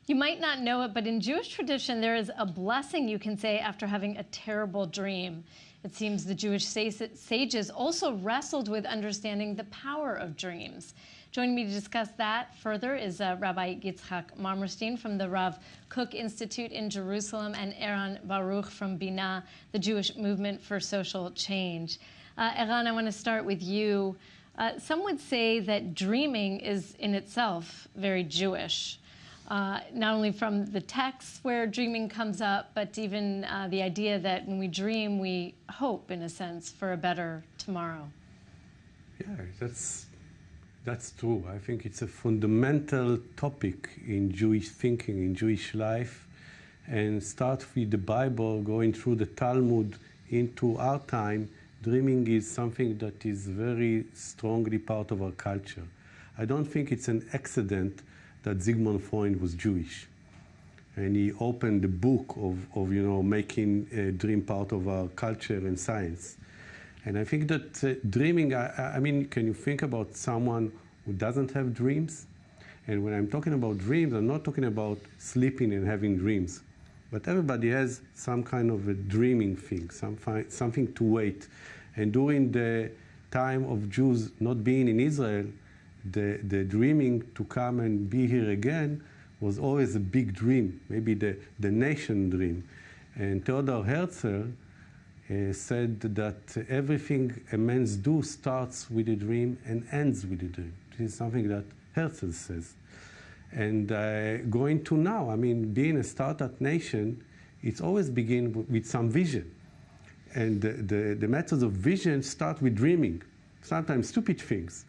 You might not know it, but in Jewish tradition, there is a blessing you can say after having a terrible dream. It seems the Jewish sages also wrestled with understanding the power of dreams. Joining me to discuss that further is Rabbi Yitzhak Marmorstein from the Rav Kook Institute in Jerusalem and Eran Baruch from Binah, the Jewish Movement for Social Change. Eran, I want to start with you. Some would say that dreaming is in itself very Jewish. Not only from the texts where dreaming comes up, but even the idea that when we dream, we hope, in a sense, for a better tomorrow. Yeah, that's true. I think it's a fundamental topic in Jewish thinking, in Jewish life, and start with the Bible, going through the Talmud into our time. Dreaming is something that is very strongly part of our culture. I don't think it's an accident that Sigmund Freud was Jewish, and he opened the book of making a dream part of our culture and science. And I think that dreaming, I mean, can you think about someone who doesn't have dreams? And when I'm talking about dreams, I'm not talking about sleeping and having dreams, but everybody has some kind of a dreaming thing, something to wait. And during the time of Jews not being in Israel, the dreaming to come and be here again was always a big dream, maybe the nation dream. And Theodor Herzl said that everything a man does starts with a dream and ends with a dream. This is something that Herzl says. And going to now, I mean, being a startup nation, it's always begin with some vision. And the methods of vision start with dreaming, sometimes stupid things.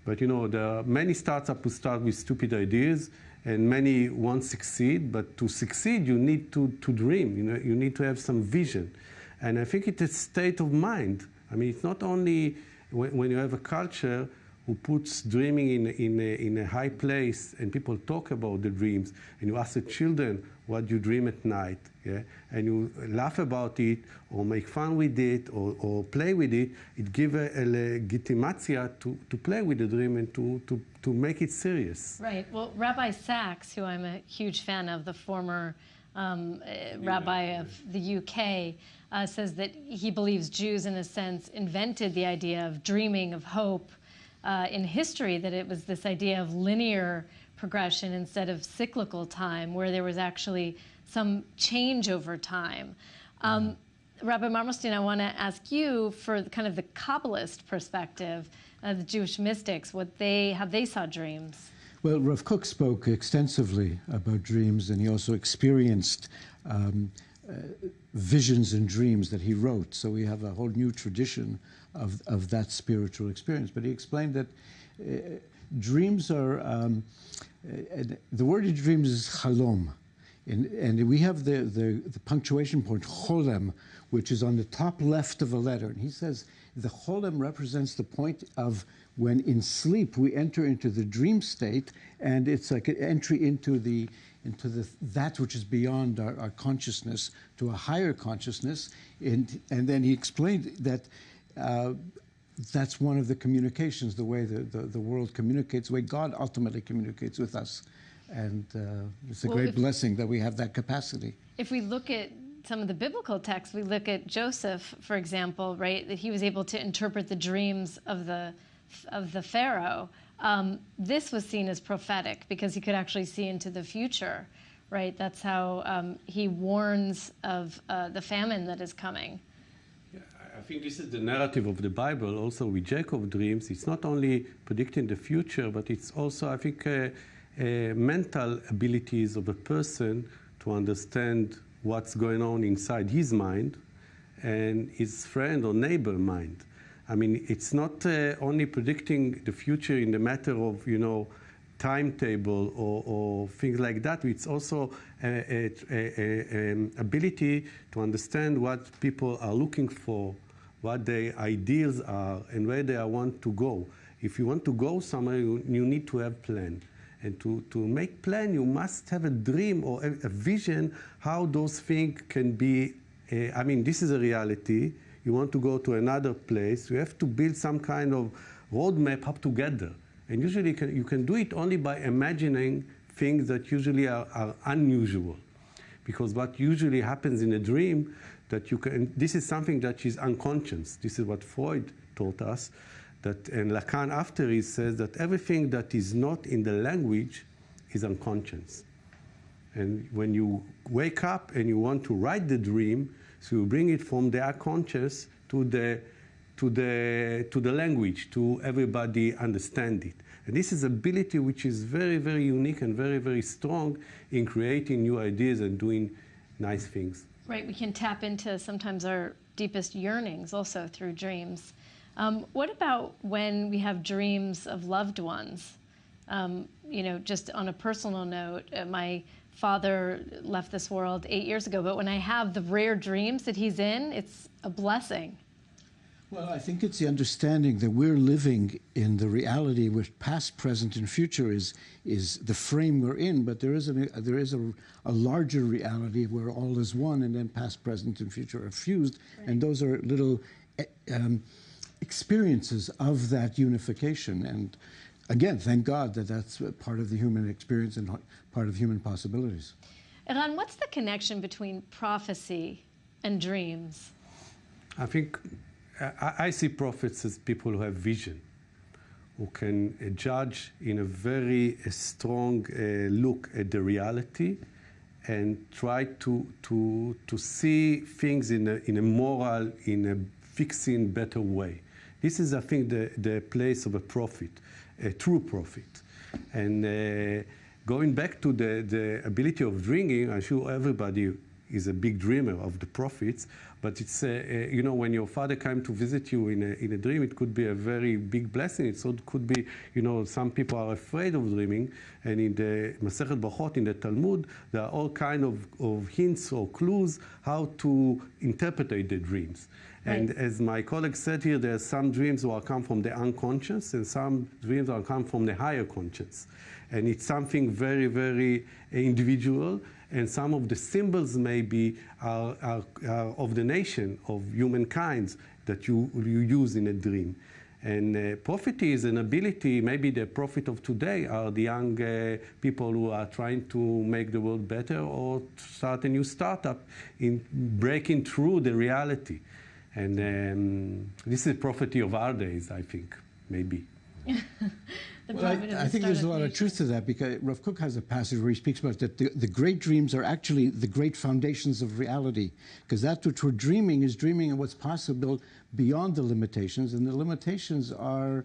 But there are many startups who start with stupid ideas, and many won't succeed. But to succeed, you need to dream. You need to have some vision. And I think it's a state of mind. I mean, it's not only when you have a culture who puts dreaming in a high place, and people talk about the dreams, and you ask the children what you dream at night, yeah? And you laugh about it, or make fun with it, or play with it. It gives a legitimatia to play with the dream and to make it serious. Right. Well, Rabbi Sachs, who I'm a huge fan of, the former rabbi of the UK, says that he believes Jews, in a sense, invented the idea of dreaming, of hope, in history, that it was this idea of linear progression instead of cyclical time, where there was actually some change over time. Rabbi Marmorstein, I want to ask you for kind of the Kabbalist perspective, the Jewish mystics, how they saw dreams. Well, Rav Kook spoke extensively about dreams, and he also experienced visions and dreams that he wrote. So we have a whole new tradition of that spiritual experience. But he explained that dreams are, the word in dreams is chalom. And we have the punctuation point, cholem, which is on the top left of a letter. And he says the cholem represents the point of when in sleep we enter into the dream state, and it's like an entry into that which is beyond our consciousness, to a higher consciousness. And then he explained that that's one of the communications, the way the world communicates, the way God ultimately communicates with us. And it's a great blessing that we have that capacity. If we look at some of the biblical texts, we look at Joseph, for example, right, that he was able to interpret the dreams of the Pharaoh. This was seen as prophetic because he could actually see into the future, right? That's how he warns of the famine that is coming. Yeah, I think this is the narrative of the Bible. Also with Jacob's dreams, it's not only predicting the future, but it's also, I think, mental abilities of a person to understand what's going on inside his mind and his friend or neighbor mind. I mean, it's not only predicting the future in the matter of, timetable or things like that. It's also an ability to understand what people are looking for, what their ideas are, and where they want to go. If you want to go somewhere, you need to have plan. And to make plan, you must have a dream or a vision how those things can be. I mean, this is a reality. You want to go to another place. You have to build some kind of roadmap up together. And usually you can do it only by imagining things that usually are unusual. Because what usually happens in a dream, that you can, this is something that is unconscious. This is what Freud taught us, that, and Lacan after he says that everything that is not in the language is unconscious. And when you wake up and you want to write the dream, so you bring it from the unconscious to the language, to everybody understand it. And this is ability which is very, very unique and very, very strong in creating new ideas and doing nice things. Right, we can tap into sometimes our deepest yearnings also through dreams. What about when we have dreams of loved ones? You know, just on a personal note, my father left this world 8 years ago, but when I have the rare dreams that he's in, it's a blessing. Well, I think it's the understanding that we're living in the reality which past, present, and future is the frame we're in, but there is a larger reality where all is one, and then past, present, and future are fused, right. And those are little experiences of that unification. And again, thank God that that's part of the human experience and part of human possibilities. Eran, what's the connection between prophecy and dreams? I think I see prophets as people who have vision, who can judge in a very strong look at the reality and try to see things in a moral, in a fixing, better way. This is, I think, the place of a prophet, a true prophet. And going back to the ability of dreaming, I'm sure everybody is a big dreamer of the prophets, but it's, you know, when your father came to visit you in a dream, it could be a very big blessing. It could be, you know, some people are afraid of dreaming, and in the Masechet Brachot, in the Talmud, there are all kinds of hints or clues how to interpret the dreams. Right. And as my colleague said here, there are some dreams that come from the unconscious, and some dreams that come from the higher conscious. And it's something very, very individual. And some of the symbols maybe are of the nation, of humankind, that you use in a dream. And prophecy is an ability, maybe the prophet of today are the young people who are trying to make the world better or start a new startup in breaking through the reality. And this is prophecy of our days, I think, maybe. Well, I think there's a lot of truth to that, because Rav Kook has a passage where he speaks about that the great dreams are actually the great foundations of reality, because that which we're dreaming is dreaming of what's possible beyond the limitations, and the limitations are,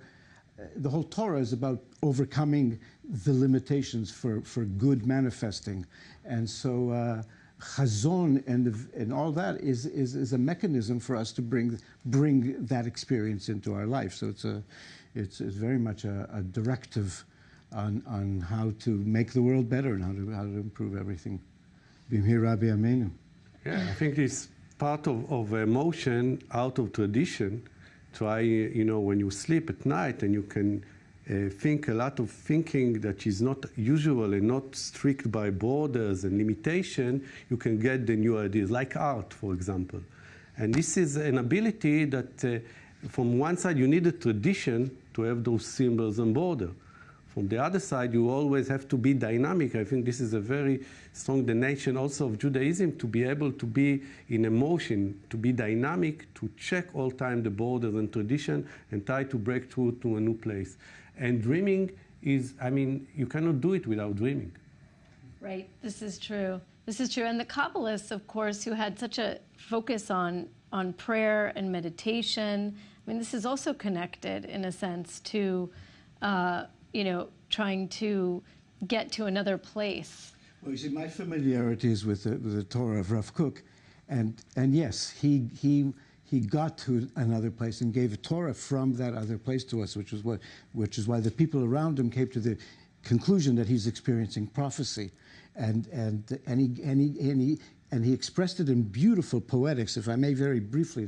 the whole Torah is about overcoming the limitations for good manifesting. And so chazon and all that is a mechanism for us to bring that experience into our life. So it's very much a directive on how to make the world better and how to improve everything. Bimhi Rabbi Amenu. Yeah, I think it's part of emotion out of tradition. Try, you know, when you sleep at night and you can think a lot of thinking that is not usual and not strict by borders and limitation, you can get the new ideas, like art, for example. And this is an ability that from one side you need a tradition to have those symbols and border. From the other side, you always have to be dynamic. I think this is a very strong the nation also of Judaism, to be able to be in emotion, to be dynamic, to check all time the borders and tradition and try to break through to a new place. And dreaming is, I mean, you cannot do it without dreaming. Right, this is true. This is true. And the Kabbalists, of course, who had such a focus on prayer and meditation, I mean, this is also connected in a sense to, you know, trying to get to another place. Well, you see, my familiarity is with the Torah of Rav Kook, and yes, he got to another place and gave a Torah from that other place to us, which is why the people around him came to the conclusion that he's experiencing prophecy, and he expressed it in beautiful poetics. If I may, very briefly,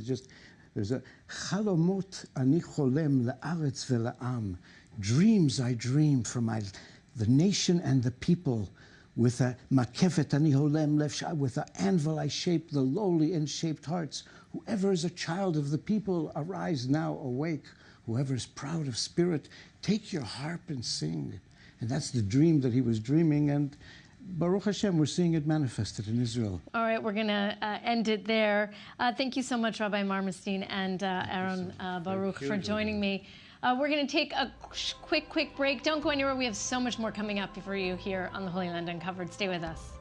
there's a chalomot ani cholem la'aretz ve'la'am. Dreams I dream for the nation and the people. With a makefet ani holem lev, with an anvil I shape the lowly and shaped hearts. Whoever is a child of the people, arise now, awake. Whoever is proud of spirit, take your harp and sing. And that's the dream that he was dreaming, and Baruch Hashem, we're seeing it manifested in Israel. All right, we're going to end it there. Thank you so much, Rabbi Marmerstein and Aaron Baruch, for joining me. We're going to take a quick break. Don't go anywhere. We have so much more coming up for you here on the Holy Land Uncovered. Stay with us.